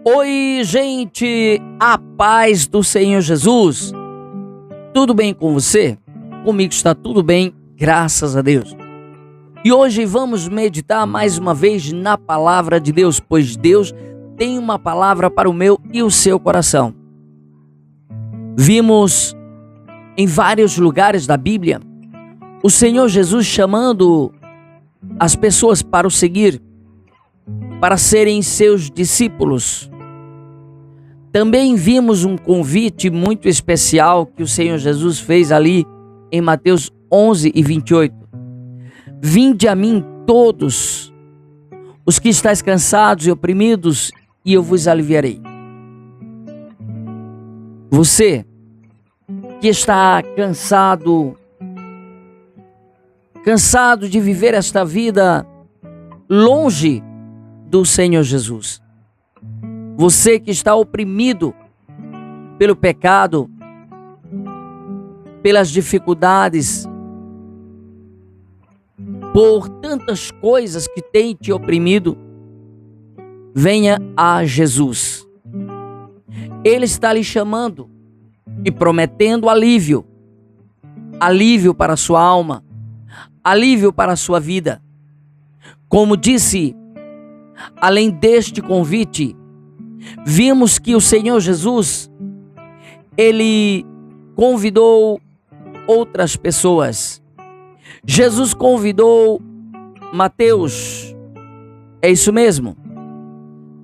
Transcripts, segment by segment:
Oi, gente, a paz do Senhor Jesus. Tudo bem com você? Comigo está tudo bem, graças a Deus. E hoje vamos meditar mais uma vez na palavra de Deus, pois Deus tem uma palavra para o meu e o seu coração. Vimos em vários lugares da Bíblia o Senhor Jesus chamando as pessoas para o seguir, para serem seus discípulos. Também vimos um convite muito especial que o Senhor Jesus fez ali em Mateus 11:28. Vinde a mim todos os que estáis cansados e oprimidos, e eu vos aliviarei. Você que está cansado de viver esta vida longe do Senhor Jesus. Você que está oprimido pelo pecado, pelas dificuldades, por tantas coisas que têm te oprimido, venha a Jesus. Ele está lhe chamando e prometendo alívio para a sua alma, alívio para a sua vida. Como disse, além deste convite, vimos que o Senhor Jesus, ele convidou outras pessoas. Jesus convidou Mateus, é isso mesmo.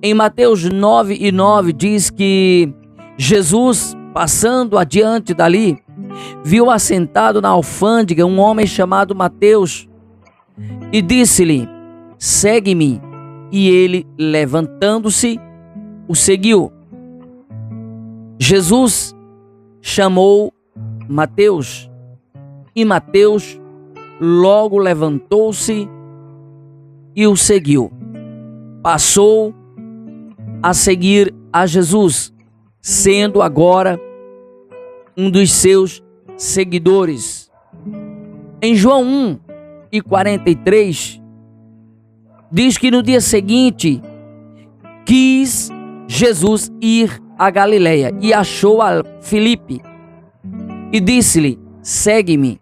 Em Mateus 9:9 diz que Jesus, passando adiante dali, viu assentado na alfândega um homem chamado Mateus e disse-lhe: segue-me. E ele, levantando-se, o seguiu. Jesus chamou Mateus e Mateus logo levantou-se e o seguiu. Passou a seguir a Jesus, sendo agora um dos seus seguidores. Em João 1:43 diz que no dia seguinte quis Jesus ir a Galileia e achou a Filipe e disse-lhe: segue-me.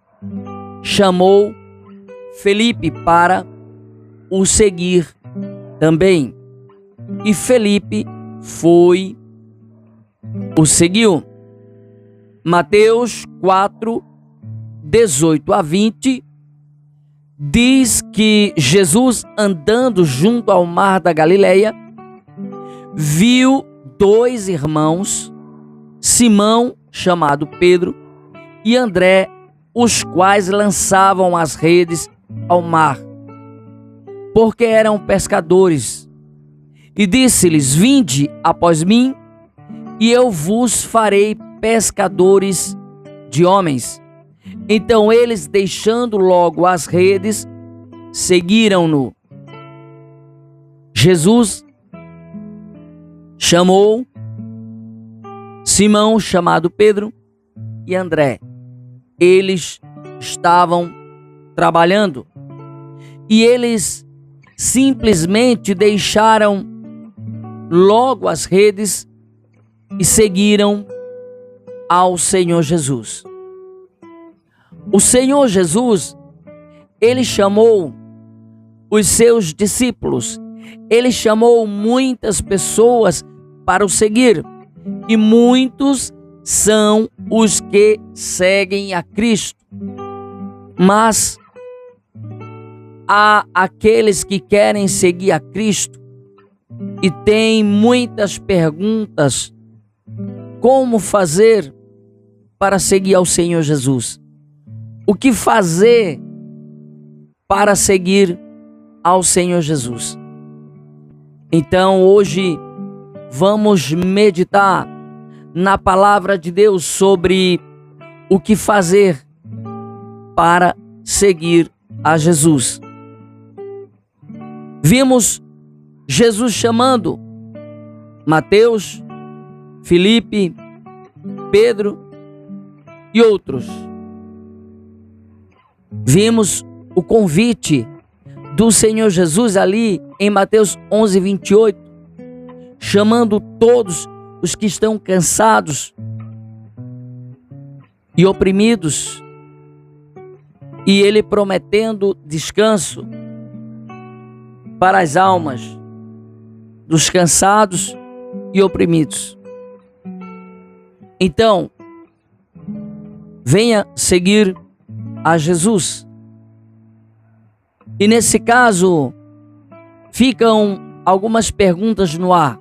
Chamou Filipe para o seguir também. E Filipe foi, o seguiu. Mateus 4:18-20 diz que Jesus, andando junto ao mar da Galileia, viu dois irmãos, Simão, chamado Pedro, e André, os quais lançavam as redes ao mar, porque eram pescadores. E disse-lhes: vinde após mim, e eu vos farei pescadores de homens. Então eles, deixando logo as redes, seguiram-no. Jesus chamou Simão, chamado Pedro, e André. Eles estavam trabalhando e eles simplesmente deixaram logo as redes e seguiram ao Senhor Jesus. O Senhor Jesus, ele chamou os seus discípulos, ele chamou muitas pessoas para o seguir, e muitos são os que seguem a Cristo. Mas há aqueles que querem seguir a Cristo e têm muitas perguntas: como fazer para seguir ao Senhor Jesus? O que fazer para seguir ao Senhor Jesus? Então hoje vamos meditar na palavra de Deus sobre o que fazer para seguir a Jesus. Vimos Jesus chamando Mateus, Filipe, Pedro e outros. Vimos o convite do Senhor Jesus ali em Mateus 11:28, chamando todos os que estão cansados e oprimidos, e Ele prometendo descanso para as almas dos cansados e oprimidos. Então, venha seguir a Jesus. E nesse caso, ficam algumas perguntas no ar.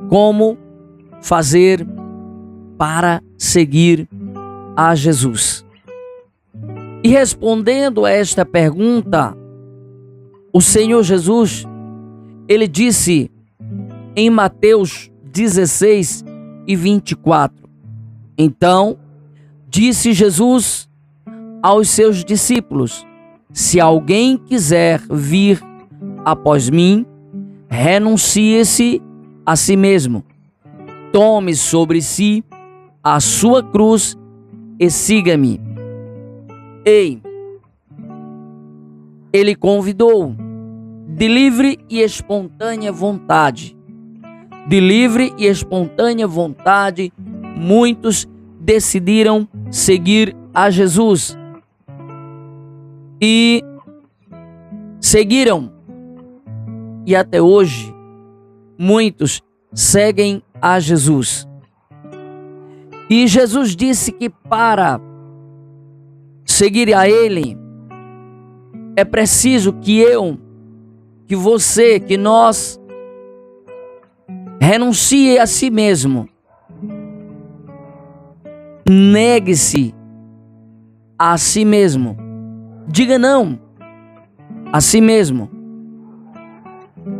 Como fazer para seguir a Jesus? E respondendo a esta pergunta, o Senhor Jesus, Ele disse em Mateus 16 e 24. Então, disse Jesus aos seus discípulos: se alguém quiser vir após mim, renuncie-se a si mesmo, tome sobre si a sua cruz e siga-me. Ei, Ele convidou de livre e espontânea vontade. De livre e espontânea vontade, muitos decidiram seguir a Jesus e seguiram. E até hoje, muitos seguem a Jesus. E Jesus disse que para seguir a Ele, é preciso que eu, que você, que nós renuncie a si mesmo. Negue-se a si mesmo. Diga não a si mesmo.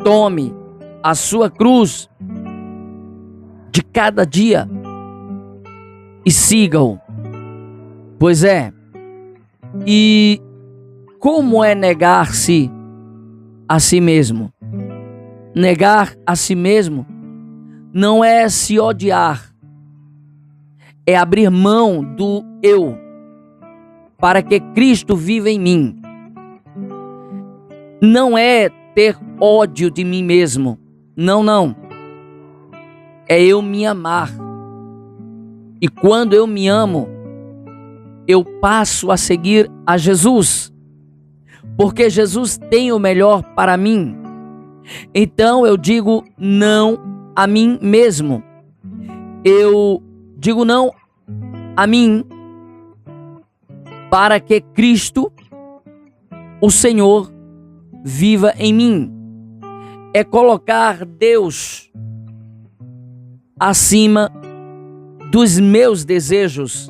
Tome a sua cruz de cada dia e siga-o. Pois é. E como é negar-se a si mesmo? Negar a si mesmo não é se odiar, é abrir mão do eu, para que Cristo viva em mim. Não é ter ódio de mim mesmo, não. É eu me amar. E quando eu me amo, eu passo a seguir a Jesus, porque Jesus tem o melhor para mim. Então eu digo não a mim mesmo. Eu digo não a mim, para que Cristo, o Senhor, viva em mim. É colocar Deus acima dos meus desejos.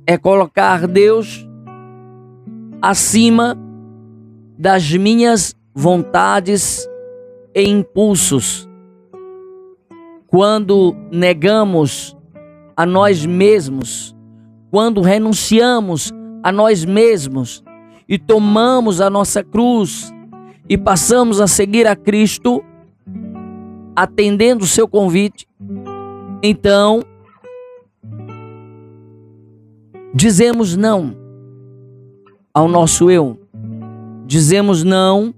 É colocar Deus acima das minhas vontades e impulsos. Quando negamos a nós mesmos, quando renunciamos a nós mesmos e tomamos a nossa cruz e passamos a seguir a Cristo, atendendo o seu convite, então dizemos não ao nosso eu, dizemos não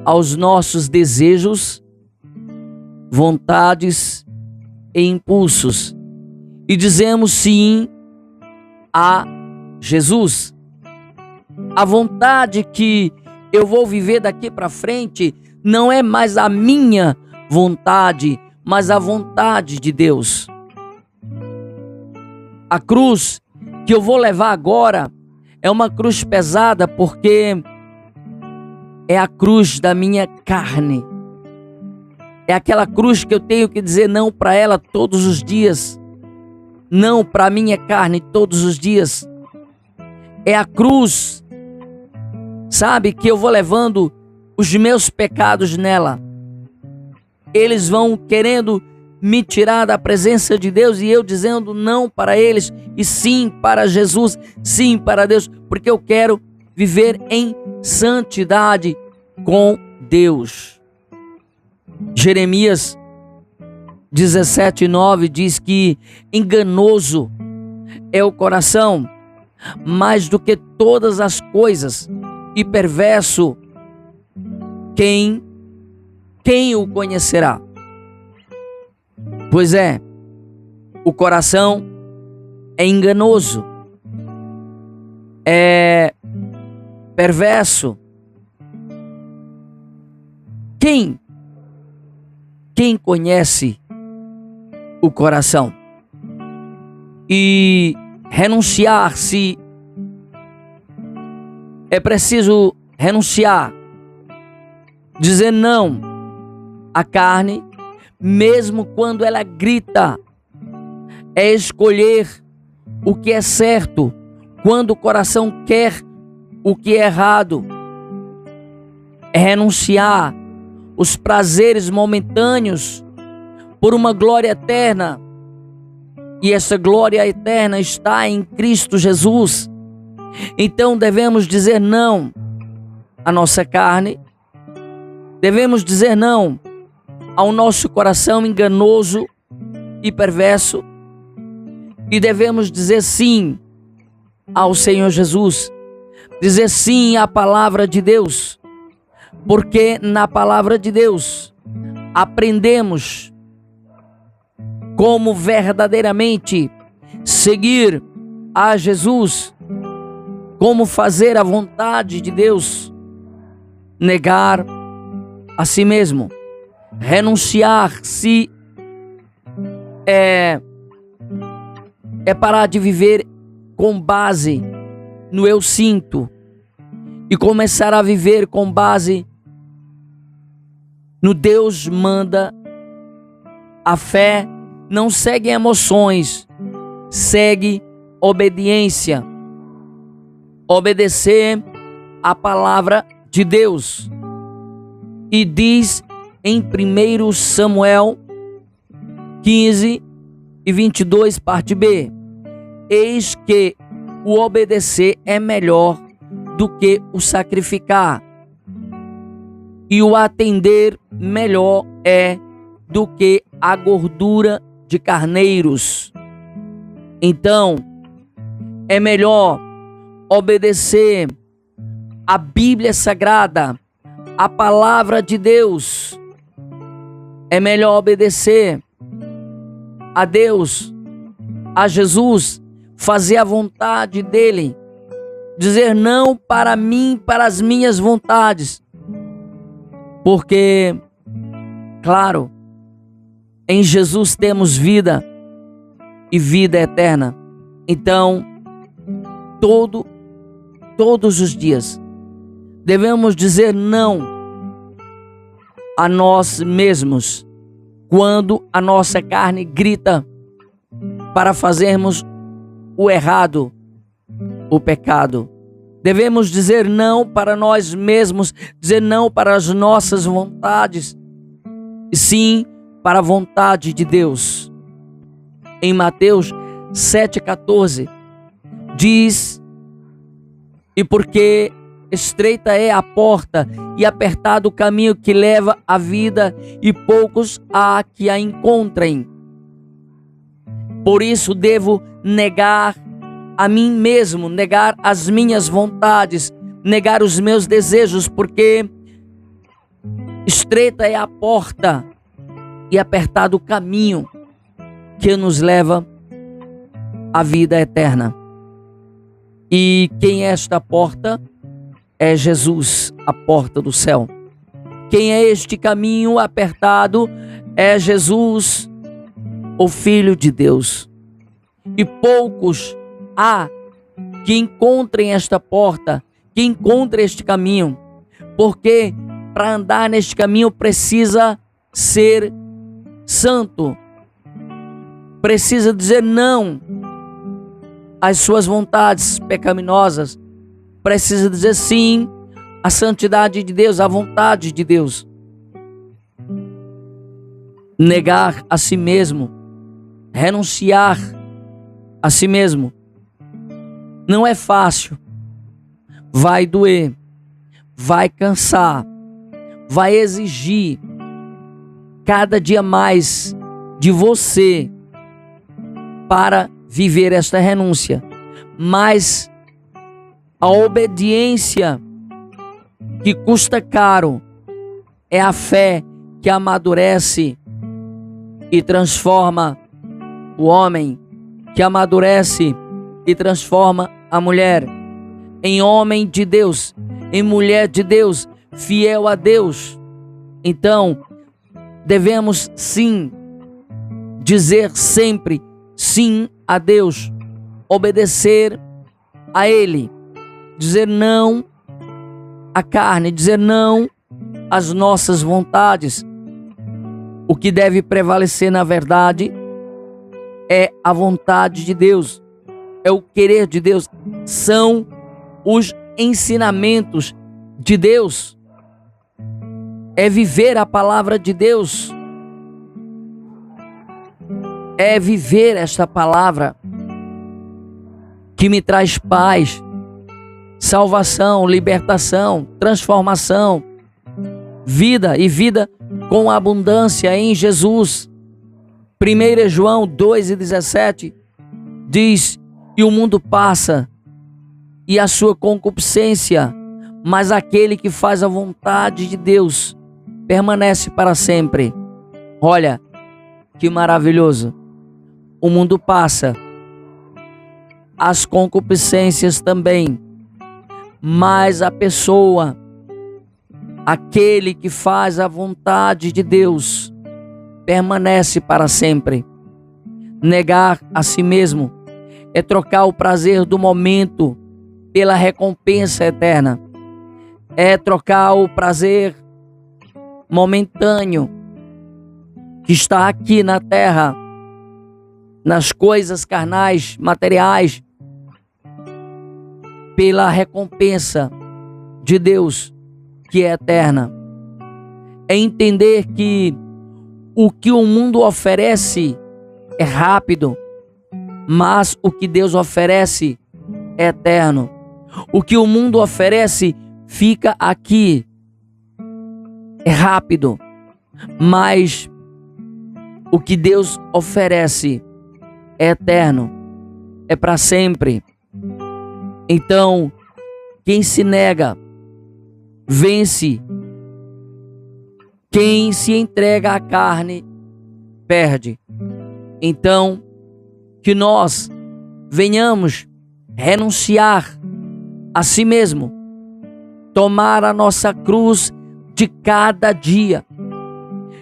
aos nossos desejos, vontades e impulsos, e dizemos sim a Jesus. A vontade que eu vou viver daqui para frente não é mais a minha vontade, mas a vontade de Deus. A cruz que eu vou levar agora é uma cruz pesada, porque é a cruz da minha carne. É aquela cruz que eu tenho que dizer não para ela todos os dias. Não para a minha carne todos os dias. É a cruz, sabe, que eu vou levando os meus pecados nela. Eles vão querendo me tirar da presença de Deus e eu dizendo não para eles e sim para Jesus, sim para Deus, porque eu quero viver em santidade com Deus. Jeremias 17:9 diz que enganoso é o coração mais do que todas as coisas e perverso. Quem quem o conhecerá? Pois é, o coração é enganoso, é perverso. Quem conhece o coração? E renunciar-se, é preciso renunciar, dizer não à carne, mesmo quando ela grita. É escolher o que é certo, quando o coração quer o que é errado. É renunciar os prazeres momentâneos por uma glória eterna. E essa glória eterna está em Cristo Jesus. Então devemos dizer não à nossa carne, devemos dizer não ao nosso coração enganoso e perverso, e devemos dizer sim ao Senhor Jesus, dizer sim à palavra de Deus, porque na palavra de Deus aprendemos como verdadeiramente seguir a Jesus, como fazer a vontade de Deus, negar a si mesmo, renunciar-se, é parar de viver com base no eu sinto e começar a viver com base no Deus manda. A fé não segue emoções, segue obediência. Obedecer a palavra de Deus. E diz em 1 Samuel 15 e 22, parte B: eis que o obedecer é melhor do que o sacrificar, e o atender melhor é do que a gordura de carneiros. Então, é melhor obedecer a Bíblia Sagrada, a palavra de Deus. É melhor obedecer a Deus, a Jesus, fazer a vontade dele, dizer não para mim, para as minhas vontades, porque, claro, em Jesus temos vida e vida eterna. Então, todos os dias devemos dizer não a nós mesmos quando a nossa carne grita para fazermos o errado, o pecado. Devemos dizer não para nós mesmos, dizer não para as nossas vontades, e sim para a vontade de Deus. Em Mateus 7,14 diz: e porque estreita é a porta e apertado o caminho que leva à vida, e poucos há que a encontrem. Por isso devo negar a mim mesmo, negar as minhas vontades, negar os meus desejos, porque estreita é a porta e apertado o caminho que nos leva à vida eterna. E quem é esta porta? É Jesus, a porta do céu. Quem é este caminho apertado? É Jesus, o Filho de Deus. E poucos há que encontrem esta porta, que encontrem este caminho, porque para andar neste caminho precisa ser santo, precisa dizer não às suas vontades pecaminosas, precisa dizer sim à santidade de Deus, à vontade de Deus. Negar a si mesmo, renunciar a si mesmo, não é fácil. Vai doer, vai cansar, vai exigir cada dia mais de você para viver esta renúncia. Mas a obediência que custa caro é a fé que amadurece e transforma o homem, que amadurece e transforma a mulher em homem de Deus, em mulher de Deus, fiel a Deus. Então, devemos sim dizer sempre sim a Deus, obedecer a Ele, dizer não à carne, dizer não às nossas vontades. O que deve prevalecer, na verdade, é a vontade de Deus, é o querer de Deus, são os ensinamentos de Deus, é viver a palavra de Deus, é viver esta palavra que me traz paz, salvação, libertação, transformação, vida e vida com abundância em Jesus. 1 João 2,17 diz: e o mundo passa e a sua concupiscência, mas aquele que faz a vontade de Deus permanece para sempre. Olha, que maravilhoso! O mundo passa, as concupiscências também, mas a pessoa, aquele que faz a vontade de Deus, permanece para sempre. Negar a si mesmo é trocar o prazer do momento pela recompensa eterna. É trocar o prazer momentâneo que está aqui na terra, nas coisas carnais, materiais, pela recompensa de Deus, que é eterna. É entender que o que o mundo oferece é rápido, mas o que Deus oferece é eterno. O que o mundo oferece fica aqui, é rápido, mas o que Deus oferece é eterno, é para sempre. Então, quem se nega, vence. Quem se entrega à carne, perde. Então, que nós venhamos renunciar a si mesmo, tomar a nossa cruz de cada dia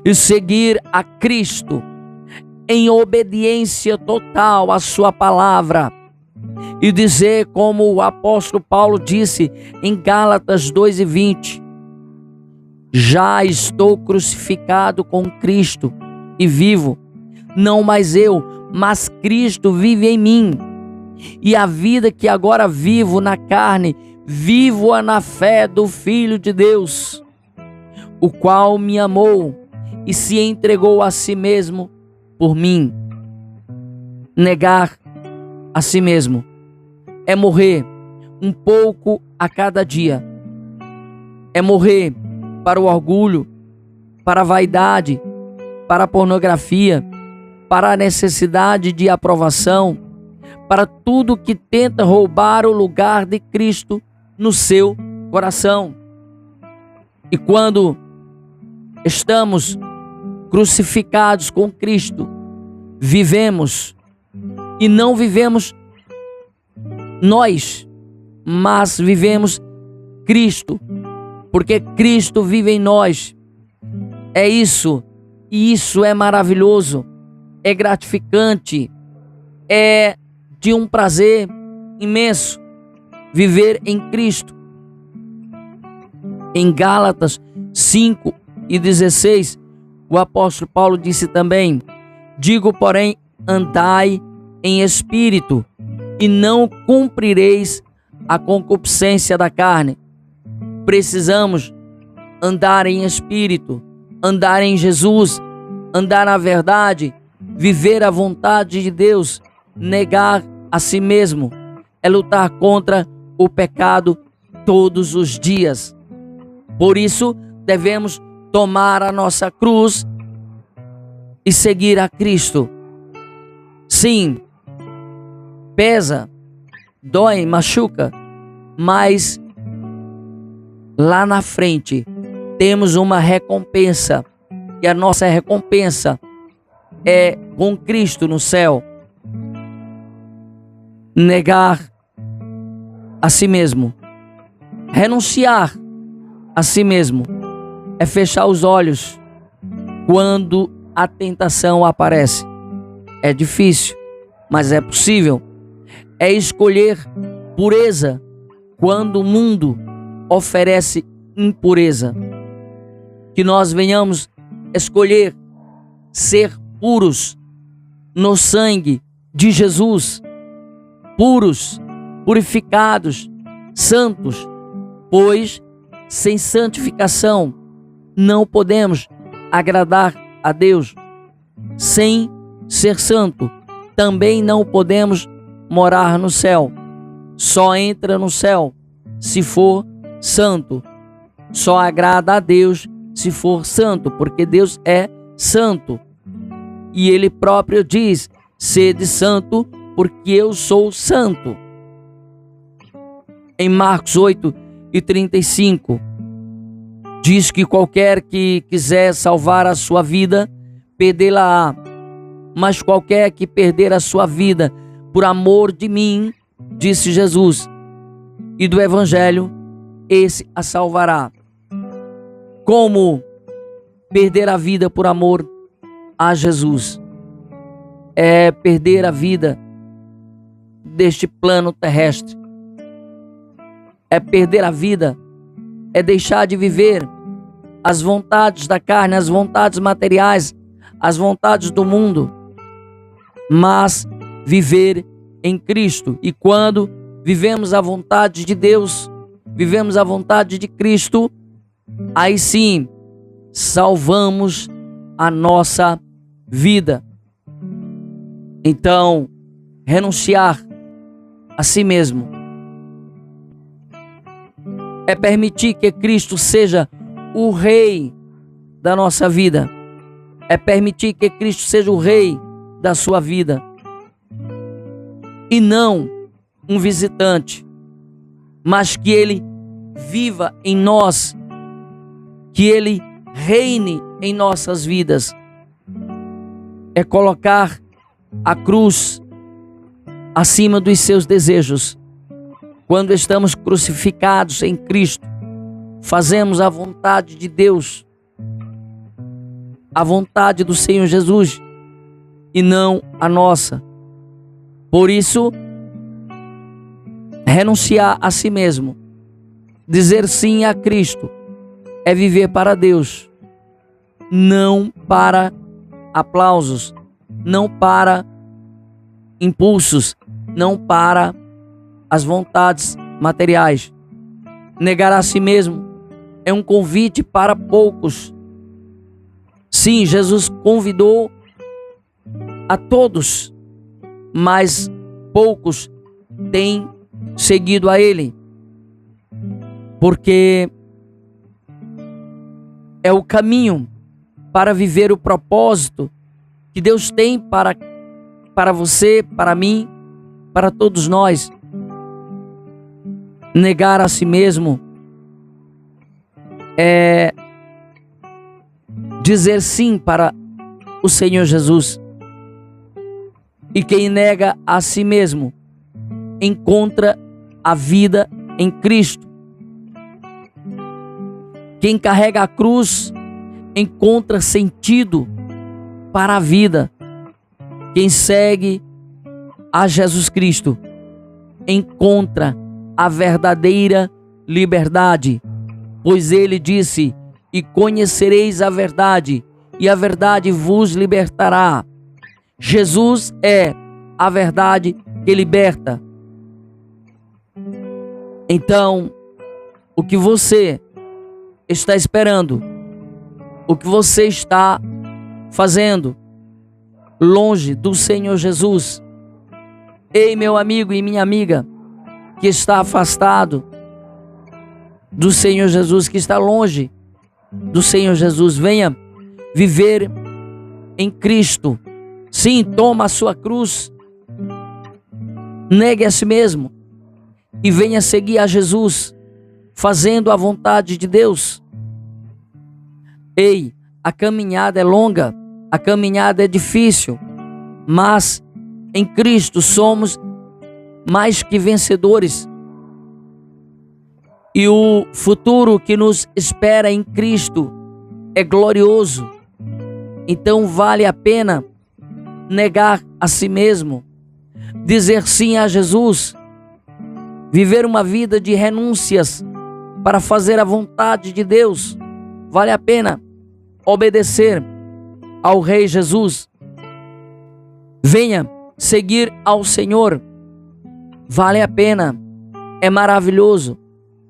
e seguir a Cristo em obediência total à sua palavra e dizer como o apóstolo Paulo disse em Gálatas 2:20: já estou crucificado com Cristo e vivo, não mais eu, mas Cristo vive em mim. E a vida que agora vivo na carne, vivo-a na fé do Filho de Deus, o qual me amou e se entregou a si mesmo por mim. Negar a si mesmo é morrer um pouco a cada dia. É morrer para o orgulho, para a vaidade, para a pornografia, para a necessidade de aprovação, para tudo que tenta roubar o lugar de Cristo no seu coração. E quando estamos crucificados com Cristo, vivemos, e não vivemos nós, mas vivemos Cristo, porque Cristo vive em nós. É isso, e isso é maravilhoso, é gratificante, é de um prazer imenso viver em Cristo. Em Gálatas 5:16, o apóstolo Paulo disse também: digo, porém, andai em espírito, e não cumprireis a concupiscência da carne. Precisamos andar em espírito, andar em Jesus, andar na verdade, viver a vontade de Deus, negar a si mesmo, é lutar contra o pecado todos os dias. Por isso, devemos tomar a nossa cruz e seguir a Cristo. Sim, pesa, dói, machuca, mas lá na frente temos uma recompensa e a nossa recompensa é com Cristo no céu. Negar a si mesmo, renunciar a si mesmo, é fechar os olhos quando a tentação aparece. É difícil, mas é possível. É escolher pureza quando o mundo oferece impureza. Que nós venhamos escolher ser puros no sangue de Jesus, puros, purificados, santos, pois sem santificação não podemos agradar a Deus. Sem ser santo, também não podemos morar no céu. Só entra no céu se for santo. Só agrada a Deus se for santo, porque Deus é santo. E Ele próprio diz: sede santo, porque eu sou santo. Em Marcos 8:35, diz que qualquer que quiser salvar a sua vida, perdê-la-á. Mas qualquer que perder a sua vida por amor de mim, disse Jesus, e do Evangelho, esse a salvará. Como perder a vida por amor a Jesus? É perder a vida deste plano terrestre. É perder a vida, é deixar de viver as vontades da carne, as vontades materiais, as vontades do mundo, mas viver em Cristo. E quando vivemos a vontade de Deus, vivemos a vontade de Cristo, aí sim salvamos a nossa vida. Então, renunciar a si mesmo é permitir que Cristo seja o Rei da nossa vida. É permitir que Cristo seja o Rei da sua vida. E não um visitante, mas que Ele viva em nós, que Ele reine em nossas vidas. É colocar a cruz acima dos seus desejos. Quando estamos crucificados em Cristo, fazemos a vontade de Deus, a vontade do Senhor Jesus, e não a nossa. Por isso, renunciar a si mesmo, dizer sim a Cristo, é viver para Deus, não para aplausos, não para impulsos, não para as vontades materiais. Negar a si mesmo é um convite para poucos. Sim, Jesus convidou a todos, mas poucos têm seguido a Ele, porque é o caminho para viver o propósito que Deus tem para você, para mim, para todos nós. Negar a si mesmo é dizer sim para o Senhor Jesus. E quem nega a si mesmo encontra a vida em Cristo. Quem carrega a cruz encontra sentido para a vida. Quem segue a Jesus Cristo encontra a verdadeira liberdade, pois Ele disse: e conhecereis a verdade, e a verdade vos libertará. Jesus é a verdade que liberta. Então, o que você está esperando? O que você está fazendo longe do Senhor Jesus? Ei, meu amigo e minha amiga, que está afastado do Senhor Jesus, que está longe do Senhor Jesus, venha viver em Cristo. Sim, toma a sua cruz, negue a si mesmo e venha seguir a Jesus, fazendo a vontade de Deus. Ei, a caminhada é longa, a caminhada é difícil, mas em Cristo somos mais que vencedores. E o futuro que nos espera em Cristo é glorioso. Então vale a pena negar a si mesmo, dizer sim a Jesus, viver uma vida de renúncias para fazer a vontade de Deus. Vale a pena obedecer ao Rei Jesus. Venha seguir ao Senhor. Vale a pena. É maravilhoso.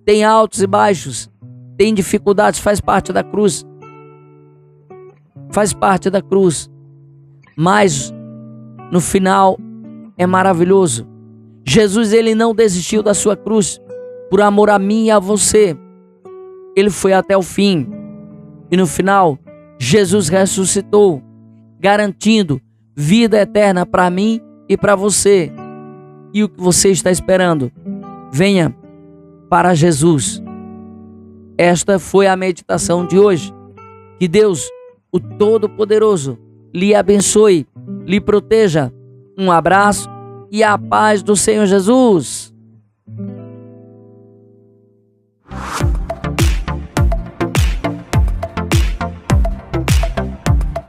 Tem altos e baixos, tem dificuldades, faz parte da cruz. Faz parte da cruz. Mas no final é maravilhoso. Jesus, ele não desistiu da sua cruz por amor a mim e a você. Ele foi até o fim. E no final, Jesus ressuscitou, garantindo vida eterna para mim e para você. E o que você está esperando? Venha para Jesus. Esta foi a meditação de hoje. Que Deus, o Todo-Poderoso, lhe abençoe, lhe proteja. Um abraço e a paz do Senhor Jesus.